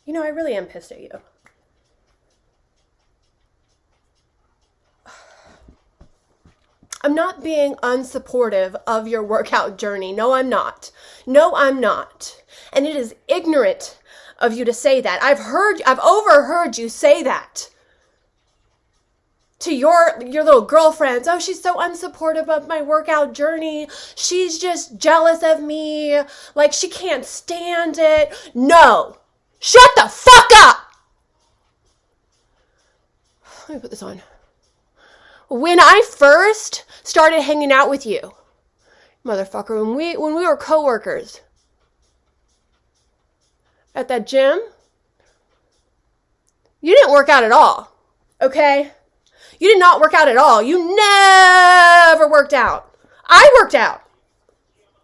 I really am pissed at you. I'm not being unsupportive of your workout journey. No, I'm not. No, I'm not. And it is ignorant of you to say that. I've overheard you say that to your little girlfriends. Oh, she's so unsupportive of my workout journey. She's just jealous of me. Like she can't stand it. No. Shut the fuck up. Let me put this on. When I first started hanging out with you, motherfucker, when we were coworkers at that gym, you didn't work out at all. Okay? You did not work out at all. You never worked out. I worked out.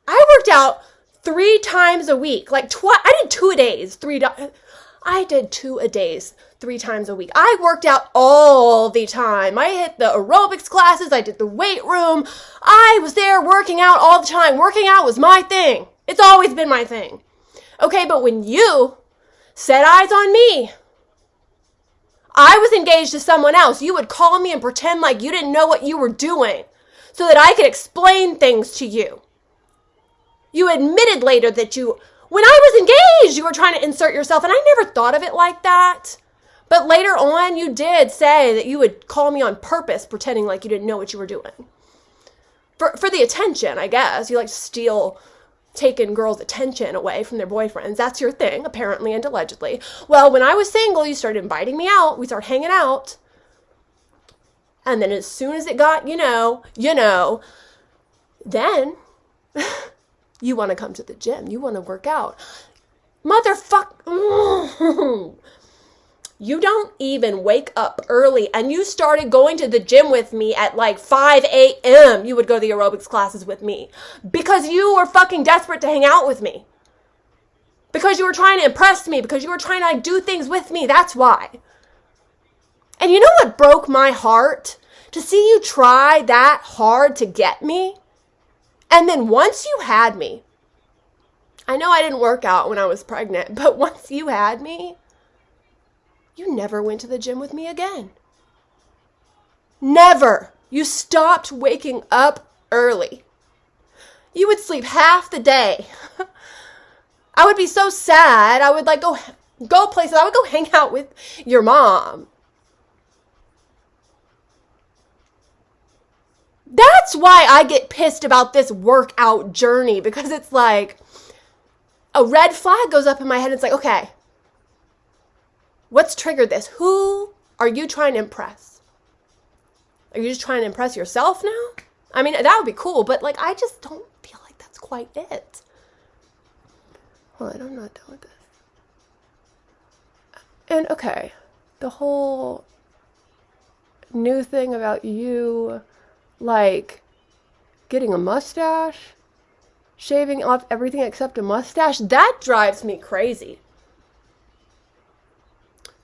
I worked out 3 times a week. I did 2 a days. I did 2 a days, 3 times a week. I worked out all the time. I hit the aerobics classes. I did the weight room. I was there working out all the time. Working out was my thing. It's always been my thing. Okay, but when you set eyes on me, I was engaged to someone else. You would call me and pretend like you didn't know what you were doing so that I could explain things to you. You admitted later that when I was engaged, you were trying to insert yourself, and I never thought of it like that. But later on, you did say that you would call me on purpose, pretending like you didn't know what you were doing. For the attention, I guess. You like to steal taking girls' attention away from their boyfriends. That's your thing, apparently and allegedly. Well, when I was single, you started inviting me out. We started hanging out. And then as soon as it got, then you want to come to the gym. You want to work out. Motherfucker. You don't even wake up early, and you started going to the gym with me at like 5 a.m. You would go to the aerobics classes with me because you were fucking desperate to hang out with me. Because you were trying to impress me, because you were trying to do things with me. That's why. And you know what broke my heart? To see you try that hard to get me. And then once you had me, I know I didn't work out when I was pregnant, but once you had me, you never went to the gym with me again. Never. You stopped waking up early. You would sleep half the day. I would be so sad. I would go places. I would go hang out with your mom. That's why I get pissed about this workout journey, because it's like a red flag goes up in my head. It's like, okay, what's triggered this? Who are you trying to impress? Are you just trying to impress yourself now? I mean, that would be cool, but I just don't feel like that's quite it. Hold on, I'm not done with this. And okay, the whole new thing about you, getting a mustache, shaving off everything except a mustache, that drives me crazy.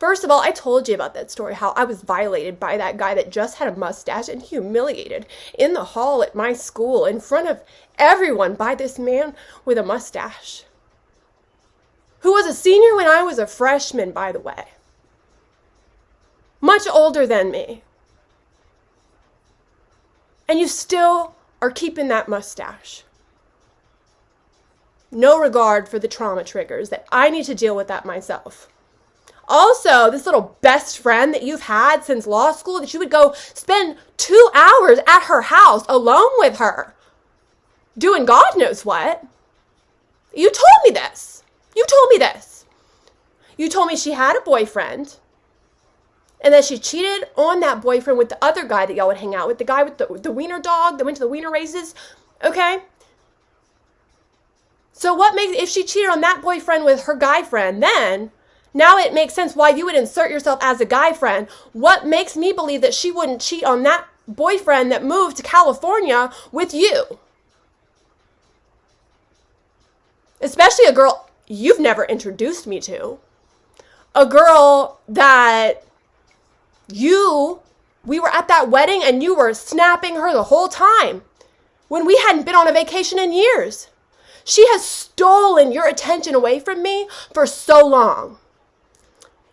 First of all, I told you about that story, how I was violated by that guy that just had a mustache and humiliated in the hall at my school in front of everyone by this man with a mustache, who was a senior when I was a freshman, by the way. Much older than me. And you still are keeping that mustache. No regard for the trauma triggers that I need to deal with that myself. Also, this little best friend that you've had since law school, that you would go spend 2 hours at her house alone with her, doing God knows what. You told me this. You told me she had a boyfriend, and that she cheated on that boyfriend with the other guy that y'all would hang out with, the guy with the wiener dog that went to the wiener races, okay? So if she cheated on that boyfriend with her guy friend, then now it makes sense why you would insert yourself as a guy friend. What makes me believe that she wouldn't cheat on that boyfriend that moved to California with you? Especially a girl you've never introduced me to. A girl that we were at that wedding and you were snapping her the whole time when we hadn't been on a vacation in years. She has stolen your attention away from me for so long.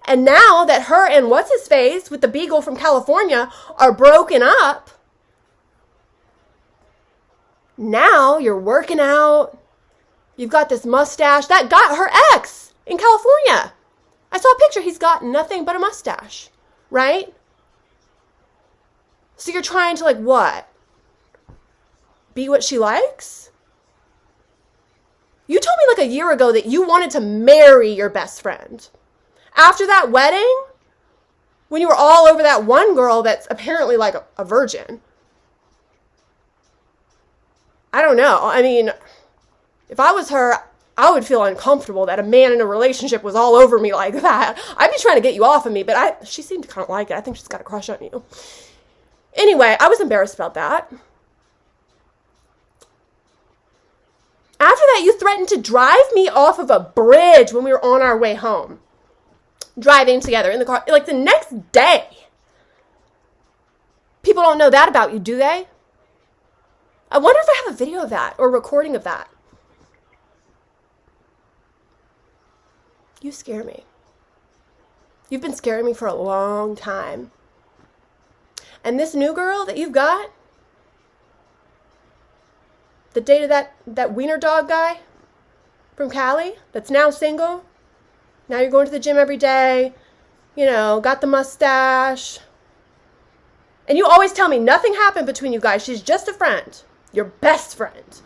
And now that her and what's-his-face with the beagle from California are broken up, now you're working out. You've got this mustache. That got her ex in California. I saw a picture. He's got nothing but a mustache, right? So you're trying to, like, what? Be what she likes? You told me like a year ago that you wanted to marry your best friend. After that wedding, when you were all over that one girl that's apparently like a virgin. I don't know. I mean, if I was her, I would feel uncomfortable that a man in a relationship was all over me like that. I'd be trying to get you off of me, but she seemed to kind of like it. I think she's got a crush on you. Anyway, I was embarrassed about that. After that, you threatened to drive me off of a bridge when we were on our way home. Driving together in the car, like the next day. People don't know that about you, do they? I wonder if I have a video of that or a recording of that. You scare me. You've been scaring me for a long time. And this new girl that you've got, that dated that wiener dog guy from Cali that's now single. Now you're going to the gym every day, got the mustache. And you always tell me nothing happened between you guys. She's just a friend, your best friend.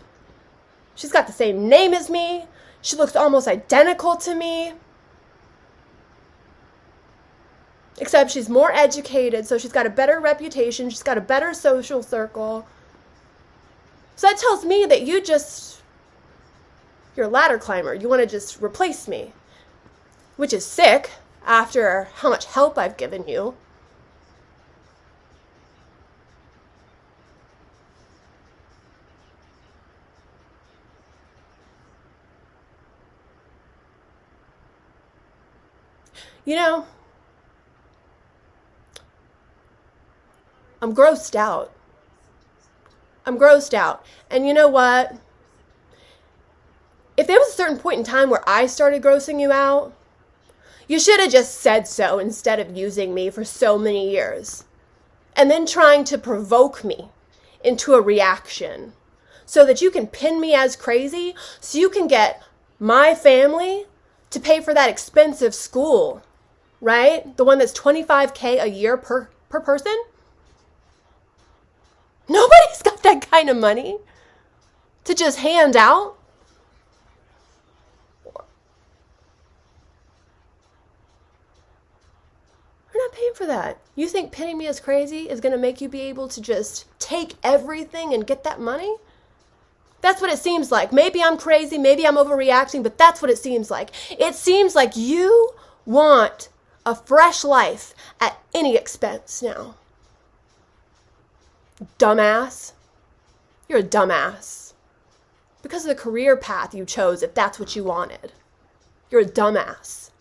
She's got the same name as me. She looks almost identical to me. Except she's more educated, so she's got a better reputation. She's got a better social circle. So that tells me that you're a ladder climber. You want to just replace me. Which is sick after how much help I've given you. I'm grossed out. And you know what? If there was a certain point in time where I started grossing you out, you should have just said so instead of using me for so many years. And then trying to provoke me into a reaction so that you can pin me as crazy so you can get my family to pay for that expensive school, right? The one that's $25,000 a year per person. Nobody's got that kind of money to just hand out. We're not paying for that. You think pinning me as crazy is going to make you be able to just take everything and get that money? That's what it seems like. Maybe I'm crazy, maybe I'm overreacting, but that's what it seems like. It seems like you want a fresh life at any expense now. Dumbass. You're a dumbass. Because of the career path you chose, if that's what you wanted. You're a dumbass.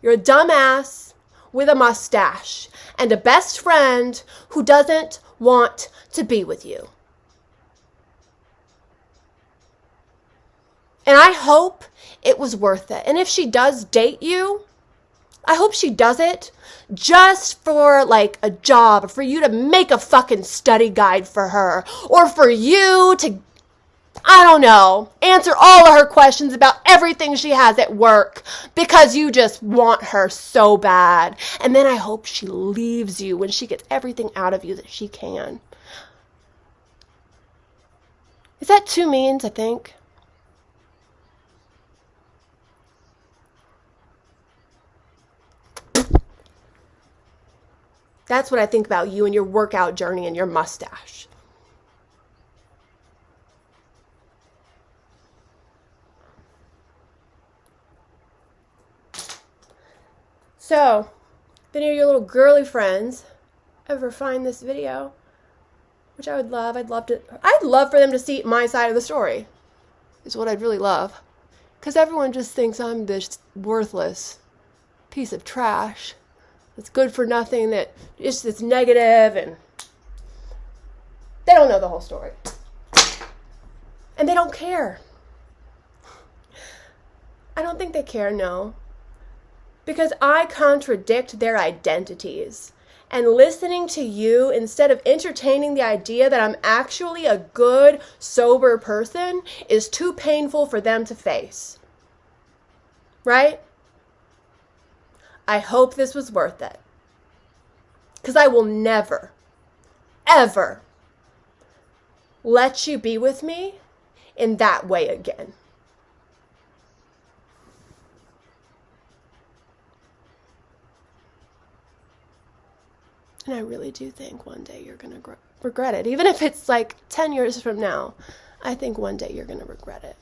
You're a dumbass with a mustache and a best friend who doesn't want to be with you. And I hope it was worth it. And if she does date you, I hope she does it just for like a job, or for you to make a fucking study guide for her, or for you to, I don't know, answer all of her questions about everything she has at work because you just want her so bad. And then I hope she leaves you when she gets everything out of you that she can. Is that too mean to think? That's what I think about you and your workout journey and your mustache. So, if any of your little girly friends ever find this video, which I would love, I'd love for them to see my side of the story, is what I'd really love. Because everyone just thinks I'm this worthless piece of trash that's good for nothing, that it's negative, and they don't know the whole story. And they don't care. I don't think they care, no. because I contradict their identities. And listening to you instead of entertaining the idea that I'm actually a good, sober person is too painful for them to face. Right? I hope this was worth it. Because I will never, ever let you be with me in that way again. And I really do think one day you're going to regret it. Even if it's like 10 years from now, I think one day you're going to regret it.